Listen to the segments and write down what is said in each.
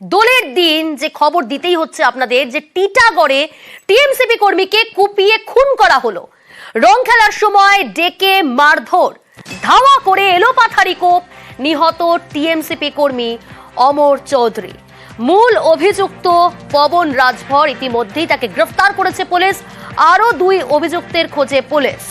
দোলের দিন যে খবর দিতেই হচ্ছে আপনাদের যে টিটাগড়ে টিএমসিপি কর্মীকে কুপিয়ে খুন করা হলো। রং খেলার সময় ডেকে মারধর, ধাওয়া করে এলোপাথারি কোপ, নিহত টিএমসিপি কর্মী অমর চৌধুরী। মূল অভিযুক্ত পবন রাজভর, ইতিমধ্যেই তাকে গ্রেফতার করেছে পুলিশ। আরো 2 অভিযুক্তের খোঁজে পুলিশ।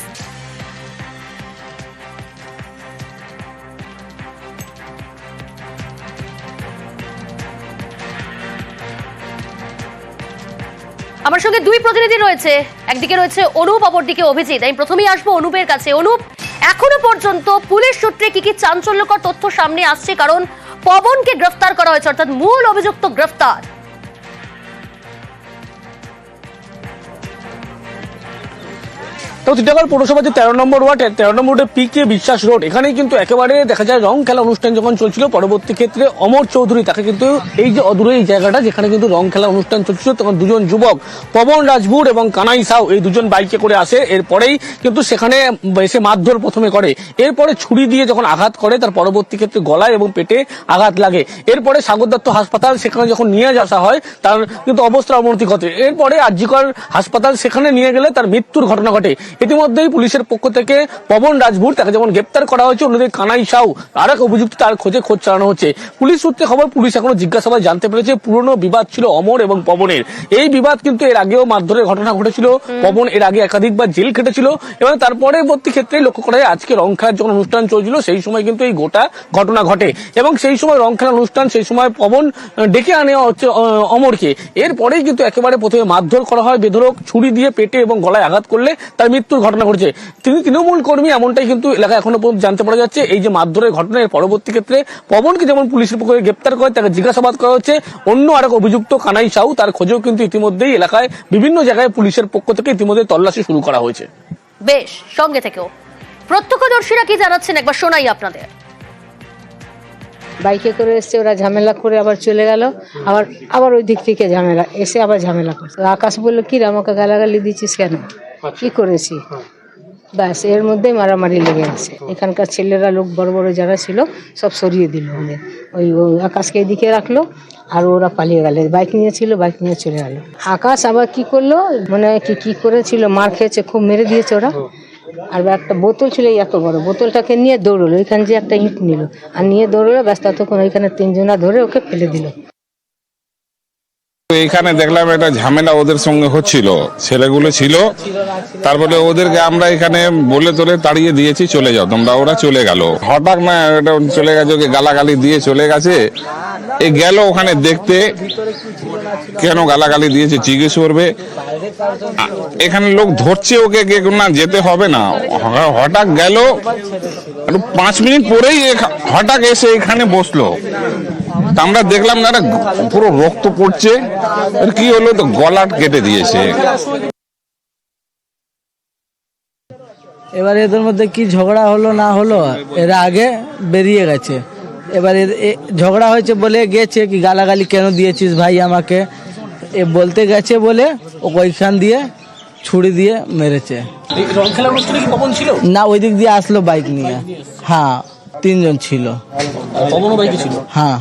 আমার সঙ্গে 2 প্রতিনিধি রয়েছে, একদিকে রয়েছে অনুপ, অপরদিকে অভিজিৎ। আমি প্রথমেই আসবো অনুপের কাছে। অনুপ, এখনো পর্যন্ত পুলিশ সূত্রে কি চাঞ্চল্যকর তথ্য সামনে আসছে? কারণ পবনকে গ্রেফতার করা হয়েছে, অর্থাৎ মূল অভিযুক্ত গ্রেফতার। তো টিটাগড় পৌরসভা যে 13 নম্বর ওয়ার্ডের 13 নম্বর ওয়ার্ডের পিকে বিশ্বাস রোড, এখানেই কিন্তু একেবারে দেখা যায় রং খেলা অনুষ্ঠান যখন চলছিল, পরবর্তী ক্ষেত্রে অমর চৌধুরী তাকে কিন্তু এই যে অদূরে এই জায়গাটা যেখানে কিন্তু রং খেলা অনুষ্ঠান চলছিল, তখন 2জন যুবক পবন রাজভর এবং কানাই সাউ এই 2জন বাইকে করে আসে। এরপরেই কিন্তু সেখানে এসে মারধর প্রথমে করে, এরপরে ছুরি দিয়ে যখন আঘাত করে তার পরবর্তী ক্ষেত্রে গলায় এবং পেটে আঘাত লাগে। এরপরে সাগর দত্ত হাসপাতাল সেখানে যখন নিয়ে আসা হয় তার কিন্তু অবস্থার অবনতি ঘটে। এরপরে আরজিকর হাসপাতাল সেখানে নিয়ে গেলে তার মৃত্যুর ঘটনা ঘটে। ইতিমধ্যেই পুলিশের পক্ষ থেকে পবন রাজভর তাকে যেমন গ্রেপ্তার করা হয়েছে, অন্যদিকে কানাই সাউ আর এক অভিযুক্ত তার খোঁজ চালানো হচ্ছে। পুলিশ সূত্রে খবর, পুলিশ এখনো জিজ্ঞাসাবাদ জানতে পেরেছে পুরনো বিবাদ ছিল অমর এবং পবনের। এই বিবাদ কিন্তু এর আগেও মারধরের ঘটনা ঘটেছিল। পবন এর আগে একাধিকবার জেল খেটেছিল এবং তার পরবর্তী ক্ষেত্রে লক্ষ্য করা যায় আজকে রং খেলার যখন অনুষ্ঠান চলছিল সেই সময় কিন্তু এই গোটা ঘটনা ঘটে এবং সেই সময় রং খেলার অনুষ্ঠান, সেই সময় পবন ডেকে আনেওয়া হচ্ছে অমরকে। এরপরেই কিন্তু একেবারে প্রথমে মারধর করা হয় বেধড়ক, ছুরি দিয়ে পেটে এবং গলায় আঘাত করলে তার মৃত্যুর ঘটনা ঘটেছে। তিনি তৃণমূল কর্মী এমনটাই কিন্তু এলাকায় এখনো পর্যন্ত জানতে পারা যাচ্ছে। এই যে মারধরের ঘটনার পরবর্তী ক্ষেত্রে পবনকে যেমন পুলিশের পক্ষ থেকে গ্রেপ্তার করে তাকে জিজ্ঞাসাবাদ করা হচ্ছে, অন্য আরেক অভিযুক্ত কানাই সাউ তার খোঁজেও কিন্তু ইতিমধ্যেই এলাকায় বিভিন্ন জায়গায় পুলিশের পক্ষ থেকে ইতিমধ্যে তল্লাশি শুরু করা হয়েছে। বেশ, সঙ্গে থেকেও প্রত্যক্ষদর্শীরা কি জানাচ্ছেন একবার শোনাই আপনাদের। বাইকে করে এসছে, ওরা ঝামেলা করে আবার চলে গেল, আবার ওই দিক থেকে ঝামেলা এসে আবার ঝামেলা করছে। আকাশ বললো কি আমাকে গালাগালি দিচ্ছিস কেন, কি করেছি? ব্যাস এর মধ্যেই মারামারি লেগে গেছে। এখানকার ছেলেরা, লোক বড় বড় যারা ছিল সব সরিয়ে দিল, ওদের ওই আকাশকে এদিকে রাখলো আর ওরা পালিয়ে গেল। বাইক নিয়ে ছিল, বাইক নিয়ে চলে গেল। আকাশ আবার কি করলো, মানে কি করেছিল, মার খেয়েছে, খুব মেরে দিয়েছে ওরা। আর একটা বোতল ছিল এত বড়, বোতলটাকে নিয়ে দৌড়লো, এখানে যে একটা ইট নিল আর নিয়ে দৌড়লো, ব্যস্ত তখন ওইখানে 3 জনা ধরে ওকে ফেলে দিল। এখানে দেখলাম একটা ঝামেলা ওদের সঙ্গে হচ্ছিল, ছেলেগুলো ছিল। তারপরে ওদেরকে আমরা এখানে বলে তোলে তাড়িয়ে দিয়েছি, চলে যাও তোমরা। ওরা চলে গেল, হঠাৎ না এটা চলে গেছে, ওকে গালাগালি দিয়ে চলে গেছে। এ গেল ওখানে দেখতে কেন গালাগালি দিয়েছে জিজ্ঞেস করবে। এখানে লোক ধরছে ওকে, না যেতে হবে না। হঠাৎ গেল, 5 মিনিট পরেই হঠাৎ এসে এখানে বসলো। আমরা দেখলাম না পুরো রক্ত পড়ছে, কি হলো তো গলা কেটে দিয়েছে। এবার এদের মধ্যে কি ঝগড়া হলো না হলো, এরা আগে বেরিয়ে গেছে। এবার ঝগড়া হয়েছে বলে গেছে কি গালাগালি কেন দিয়েছিস ভাই আমাকে, এ বলতে গেছে বলে ওইখান দিয়ে ছুরি দিয়ে মেরেছে। রং খেলা অনুষ্ঠানে কি পবন ছিল না, ওই দিক দিয়ে আসলো বাইক নিয়ে। হ্যাঁ, 3 জন ছিল। পবনও বাইকে ছিল? হ্যাঁ।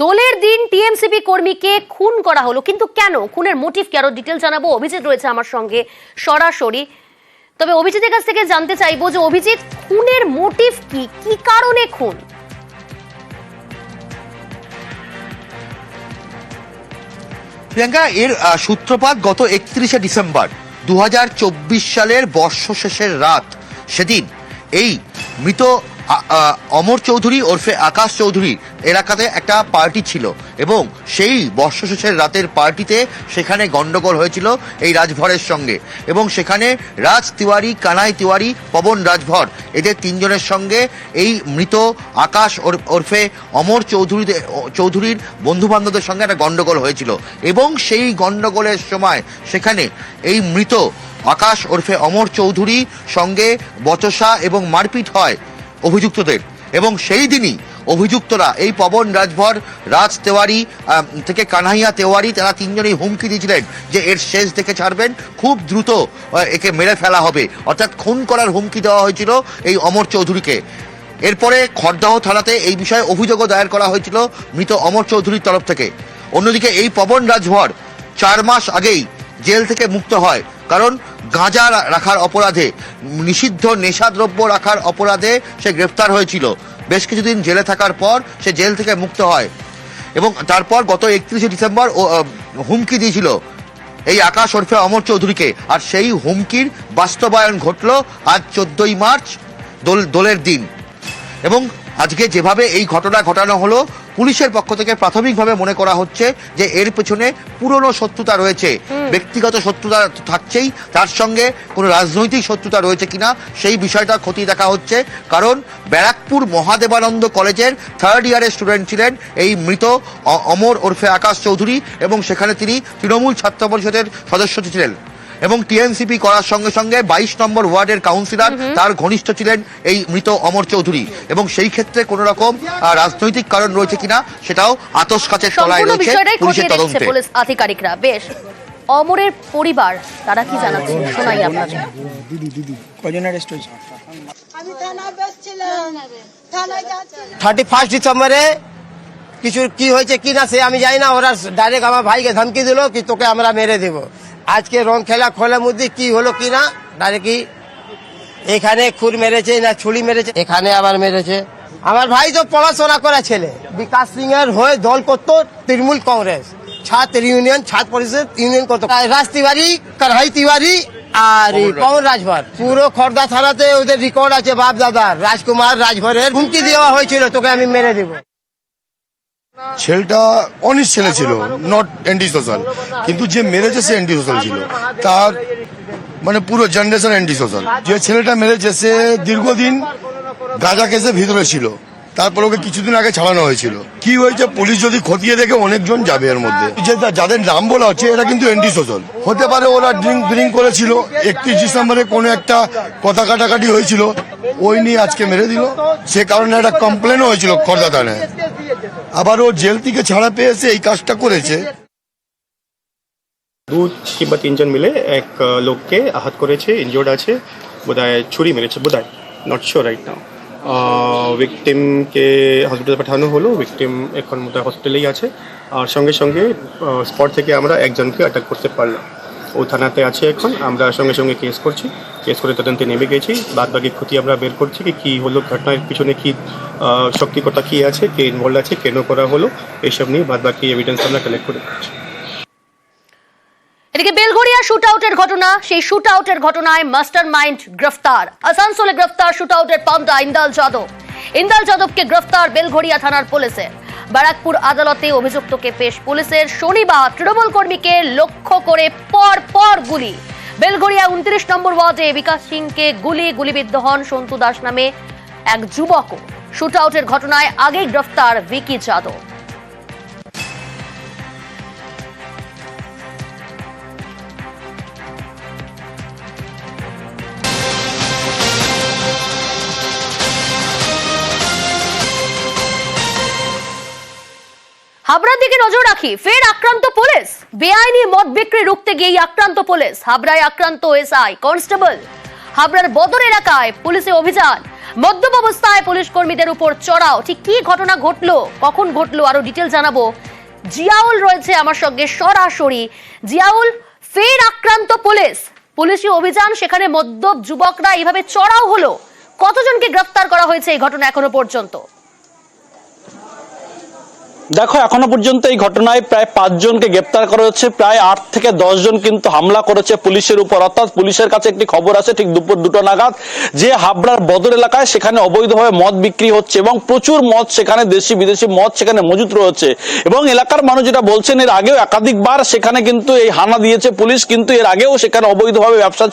দোলের দিন টিএমসিপি কর্মীকে খুন করা হলো, কিন্তু কেন, খুনের মোটিভ কি, আরো ডিটেল জানাবো। অভিজিৎ রয়েছে আমার সঙ্গে সরাসরি। তবে অভিজিতের কাছ থেকে জানতে চাইবো যে অভিজিৎ, খুনের মোটিভ কি, কি কারণে খুন? প্রিয়াঙ্কা, এর সূত্রপাত গত 31শে ডিসেম্বর 2024 সালের বর্ষ শেষের রাত। সেদিন এই মৃত অমর চৌধুরী ওরফে আকাশ চৌধুরীর এলাকাতে একটা পার্টি ছিল এবং সেই বর্ষ শেষের রাতের পার্টিতে সেখানে গন্ডগোল হয়েছিল এই রাজভরের সঙ্গে এবং সেখানে রাজ তিওয়ারি, কানাই তিওয়ারি, পবন রাজভর এদের 3 জনের সঙ্গে এই মৃত আকাশ ওরফে অমর চৌধুরীর বন্ধু বান্ধবদের সঙ্গে একটা গন্ডগোল হয়েছিল এবং সেই গন্ডগোলের সময় সেখানে এই মৃত আকাশ ওরফে অমর চৌধুরী সঙ্গে বচসা এবং মারপিট হয় অভিযুক্তদের এবং সেই দিনই অভিযুক্তরা এই পবন রাজভর, রাজ তেওয়ারি থেকে কানহাইয়া তেওয়ারি, তারা তিনজনেই হুমকি দিয়েছিলেন যে এর শেষ দেখে ছাড়বেন, খুব দ্রুত একে মেরে ফেলা হবে, অর্থাৎ খুন করার হুমকি দেওয়া হয়েছিল এই অমর চৌধুরীকে। এরপরে খড়দহ থানাতে এই বিষয়ে অভিযোগও দায়ের করা হয়েছিল মৃত অমর চৌধুরীর তরফ থেকে। অন্যদিকে এই পবন রাজভর 4 মাস আগেই জেল থেকে মুক্ত হয়, কারণ গাঁজা রাখার অপরাধে, নিষিদ্ধ নেশাদ্রব্য রাখার অপরাধে সে গ্রেফতার হয়েছিল। বেশ কিছুদিন জেলে থাকার পর সে জেল থেকে মুক্ত হয় এবং তারপর গত 31শে ডিসেম্বর হুমকি দিয়েছিল এই আকাশ ওরফে অমর চৌধুরীকে, আর সেই হুমকির বাস্তবায়ন ঘটল আজ 14ই মার্চ দোলের দিন। এবং আজকে যেভাবে এই ঘটনা ঘটানো হলো, পুলিশের পক্ষ থেকে প্রাথমিকভাবে মনে করা হচ্ছে যে এর পেছনে পুরনো শত্রুতা রয়েছে, ব্যক্তিগত শত্রুতা থাকছেই, তার সঙ্গে কোনো রাজনৈতিক শত্রুতা রয়েছে কিনা সেই বিষয়টা খতিয়ে দেখা হচ্ছে। কারণ ব্যারাকপুর মহাদেবানন্দ কলেজের 3rd ইয়ারের স্টুডেন্ট ছিলেন এই মৃত অমর ওরফে আকাশ চৌধুরী, এবং সেখানে তিনি তৃণমূল ছাত্র পরিষদের সদস্য ছিলেন এবং টিএমসিপি করার সঙ্গে সঙ্গে 22 নম্বর ওয়ার্ডের কাউন্সিলর, তার ঘনিষ্ঠ ছিলেন এই মৃত অমর চৌধুরী। এবং সেই ক্ষেত্রে কোনো রকম রাজনৈতিক কারণ রয়েছে কিনা সেটাও আতশ কাচের তলায় রয়েছে পুলিশের তদন্তে। পুলিশ আধিকারিকরা বেশ অমরের পরিবার তারা কি জানাচ্ছে শোনাই আপনাদের। কজন অ্যারেস্ট হয়েছে? আমি থানায় বসছিলাম, থানায় যাচ্ছিলাম। 31 ডিসেম্বরে কিছু কি হয়েছে কি না সে আমি জানি না, ওরা ডাইরেক্ট আমার ভাইকে ধমকি দিল কি তোকে আমরা মেরে দেব। আজকে রং খেলা খোলার মধ্যে কি হলো কি না, ডাইরেক্ট এখানে খুর মেরেছে না ছুরি মেরেছে, এখানে আবার মেরেছে। আমার ভাই তো পড়াশোনা করা ছেলে, বিকাশ সিং এর হয়ে দল করতো তৃণমূল কংগ্রেস, ছাত্র ইউনিয়ন, ছাত্র পরিষদ ইউনিয়ন করতো। রাজ তিওয়ারি, কানহাই তিওয়ারি আর পবন রাজভর, পুরো খড়দা থানাতে ওদের রেকর্ড আছে বাপ দাদার। রাজকুমার রাজভরের হুমকি দেওয়া হয়েছিল তোকে আমি মেরে দেবো। ছেলেটা অনিস ছেলে ছিল, নট অ্যান্টি সোশ্যাল, কিন্তু যে মেরেছে সে অ্যান্টি সোশ্যাল ছিল, তার মানে পুরো জেনারেশন অ্যান্টি সোশ্যাল। যে ছেলেটা মেরেছে সে দীর্ঘদিন গাঁজা কেসে ভিতরে ছিল, তারপর ওকে কিছুদিন আগে ছাড়ানো হয়েছিল। কি হয়েছে পুলিশ যদি খতিয়ে দেখে অনেকজন যাবে এর মধ্যে। যাদের নাম বলা হচ্ছে এরা কিন্তু অ্যান্টি সোশ্যাল হতে পারে, ওরা ড্রিঙ্ক করেছিল, 31 ডিসেম্বরে কোনো একটা কথা কাটাকাটি হয়েছিল, ওই নিয়ে আজকে মেরে দিল। সে কারণে একটা কমপ্লেনও হয়েছিল খড়দা থানায়। আবার ও জেল থেকে ছাড়া পেয়েছে এই কাজটা করেছে। 2 কিংবা 3 জন মিলে এক লোককে আঘাত করেছে, ইনজোর্ড আছে, বোধহয় ছুরি মেরেছে, বোধহয়, নট শিওর রাইট নাও। ভিকটিমকে হসপিটালে পাঠানো হলো, ভিকটিম এখন বোধহয় হসপিটালেই আছে। আর সঙ্গে সঙ্গে স্পট থেকে আমরা একজনকে অ্যাটাক করতে পারলাম, ও থানাতে আছে এখন। আমরা সঙ্গে সঙ্গে কেস করছি, কেস করে তদন্তে নেমে গেছি। বাদবাকি ক্ষতি আমরা বের করছি কি হলো, ঘটনার পিছনে কি শক্তিকতা কি আছে, কে ইনভলভ আছে, কেন করা হলো, এইসব নিয়ে বাদবাকি এভিডেন্স আমরা কালেক্ট করে দিচ্ছি। এদিকে বেলঘরিয়া শুট আউটের ঘটনা, সেই শুট আউটের ঘটনায় মাস্টার মাইন্ড গ্রেফতার। আসানসোলে গ্রেফতার শুট আউটের পান্ডা ইন্দাল যাদব। ইন্দাল যাদবকে গ্রেফতার বেলঘরিয়া থানার পুলিশে। ব্যারাকপুর আদালতে অভিযুক্তকে পেশ পুলিশের। শনিবার তৃণমূল কর্মীকে লক্ষ্য করে পর গুলি। বেলঘরিয়া 29 নম্বর ওয়ার্ডে বিকাশ সিংকে গুলিবিদ্ধ হন সন্তু দাস নামে এক যুবকও। শুট আউটের ঘটনায় আগেই গ্রেফতার ভিকি যাদব। হাবড়ার দিকে নজর রাখি, ফের আক্রান্ত পুলিশ। বেআইনি মদ বিক্রি রুখতে গিয়ে আক্রান্ত পুলিশ। হাবড়ায় আক্রান্ত এসআই কনস্টেবল। হাবড়ার বদর এলাকায় পুলিশের অভিযান। মদ্যপ অবস্থায় পুলিশ কর্মীদের উপর চড়াও। ঠিক কি ঘটনা ঘটলো, কখন ঘটলো, আরো ডিটেল জানাবো। জিয়াউল রয়েছে আমার সঙ্গে সরাসরি। জিয়াউল, ফের আক্রান্ত পুলিশ, পুলিশি অভিযান, সেখানে মদ্যপ যুবকরা এইভাবে চড়াও হলো। কতজনকে গ্রেফতার করা হয়েছে এই ঘটনা এখনো পর্যন্ত? দেখো এখনো পর্যন্ত এই ঘটনায় প্রায় 5 জনকে গ্রেপ্তার করা হচ্ছে। প্রায় 8 থেকে 10 জন কিন্তু হামলা করেছে পুলিশের উপর। অর্থাৎ পুলিশের কাছে একটি খবর আছে ঠিক দুপুর 2টো নাগাদ যে হাবড়ার বদর এলাকায় সেখানে অবৈধভাবে মদ বিক্রি হচ্ছে এবং প্রচুর মদ, সেখানে দেশি বিদেশি মদ সেখানে মজুত রয়েছে। এবং এলাকার মানুষ যেটা বলছেন, এর আগেও একাধিকবার সেখানে কিন্তু এই হানা দিয়েছে পুলিশ, কিন্তু এর আগেও সেখানে অবৈধভাবে ব্যবসা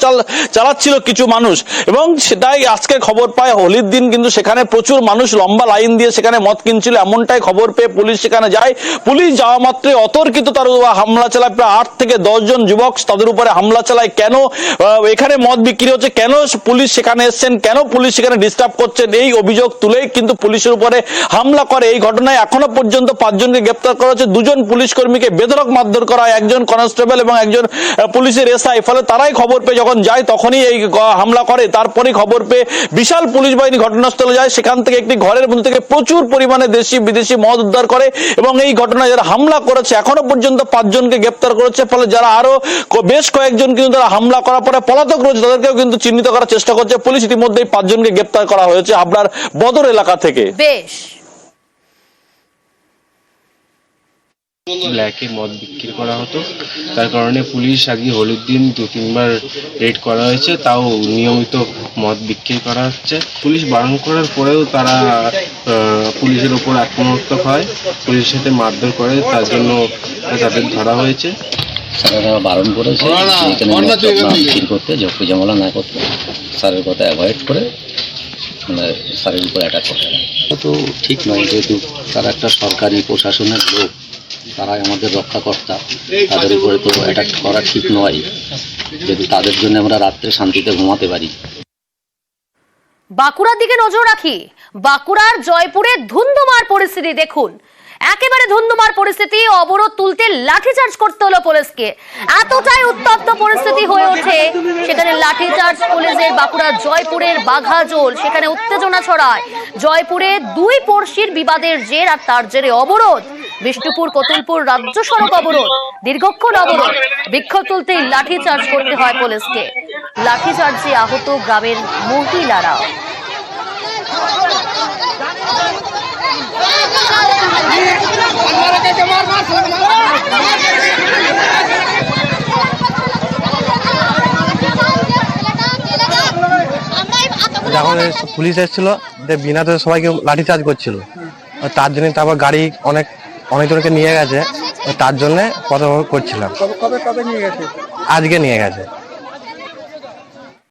চালাচ্ছিল কিছু মানুষ। এবং সেটাই আজকে খবর পায় হোলির দিন কিন্তু সেখানে প্রচুর মানুষ লম্বা লাইন দিয়ে সেখানে মদ কিনছিল, এমনটাই খবর পেয়ে পুলিশ সেখানে যায়। পুলিশ যাওয়া মাত্রই অতর্কিত তার হামলা চালায়, প্রায় 8 থেকে 10 জন যুবক তাদের উপরে হামলা চালায়। কেন এখানে মদ বিক্রি হচ্ছে, কেন পুলিশ সেখানে এসছেন, কেন পুলিশ সেখানে ডিস্টার্ব করছেন, এই অভিযোগ তুলেই কিন্তু পুলিশের উপরে হামলা করে। এই ঘটনায় এখনো পর্যন্ত 5 জনকে গ্রেপ্তার করা হচ্ছে। 2 জন পুলিশ কর্মীকে বেধড়ক মারধর করা হয়, 1 জন কনস্টেবল এবং 1 জন পুলিশের এসআই। ফলে তারাই খবর পেয়ে যখন যায় তখনই এই হামলা করে। তারপরে খবর পেয়ে বিশাল পুলিশ বাহিনী ঘটনাস্থলে যায়, সেখান থেকে একটি ঘরের মধ্যে থেকে প্রচুর পরিমাণে দেশি বিদেশি মদ উদ্ধার করে এবং এই ঘটনায় যারা হামলা করেছে এখনো পর্যন্ত 5 জনকে গ্রেপ্তার করেছে। ফলে যারা আরো বেশ কয়েকজন কিন্তু তারা হামলা করার পরে পলাতক রয়েছে তাদেরকেও কিন্তু চিহ্নিত করার চেষ্টা করছে পুলিশ। ইতিমধ্যেই 5 জনকে গ্রেপ্তার করা হয়েছে হাবড়ার বদর এলাকা থেকে। বেশ, ব্ল্যাকে মদ বিক্রি করা হতো, তার কারণে পুলিশ আগে হোলির দিন 2-3 বার রেড করা হয়েছে, তাও নিয়মিত মদ বিক্রি করা হচ্ছে। পুলিশ বারণ করার পরেও তারা পুলিশের উপর আক্রমণাত্মক হয়, পুলিশের সাথে মারধর করে, তার জন্য তাদের ধরা হয়েছে। স্যারেরা বারণ করেছে এখানে বিক্রি করতে, ঝক্কি ঝামেলা না করতে, স্যারের কথা অ্যাভয়েড করে মানে স্যারের উপর অ্যাটাক করে। তো ঠিক নয়, যেহেতু তারা একটা সরকারি প্রশাসনের লোক, তারাই আমাদের রক্ষাকর্তা, তাদের উপরে তো অ্যাটাক করা ঠিক নয়, যেহেতু তাদের জন্য আমরা রাত্রে শান্তিতে ঘুমাতে পারি। বাঁকুড়ার দিকে নজর রাখি। বাঁকুড়ার জয়পুরে ধুন্ধুমার পরিস্থিতি দেখুন, একেবারে ধুন্ধুমার পরিস্থিতি। অবরোধ তুলতে লাঠিচার্জ করতে হলো পুলিশকে, এতটাই উত্তপ্ত পরিস্থিতি হয়ে ওঠে সেখানে লাঠিচার্জ পুলিশের। বাঁকুড়ার জয়পুরের বাঘাজোল, সেখানে উত্তেজনা ছড়ায়। জয়পুরে 2 পড়শির বিবাদের জের আর তার জেরে অবরোধ। বিষ্ণুপুর কতুলপুর রাজ্য সড়ক অবরোধ, দীর্ঘক্ষণ অবরোধ। বিক্ষোভ তুলতেই লাঠিচার্জ করতে হয় পুলিশকে। লাঠিচার্জে আহত গ্রামের মহিলারা। যখন পুলিশ এসেছিল বিনা তো সবাইকে লাঠিচার্জ করছিল, তার জন্য তারপর গাড়ি অনেকজনকে নিয়ে গেছে, তার জন্য কথা করছিলাম। কবে নিয়ে গেছে? আজকে নিয়ে গেছে।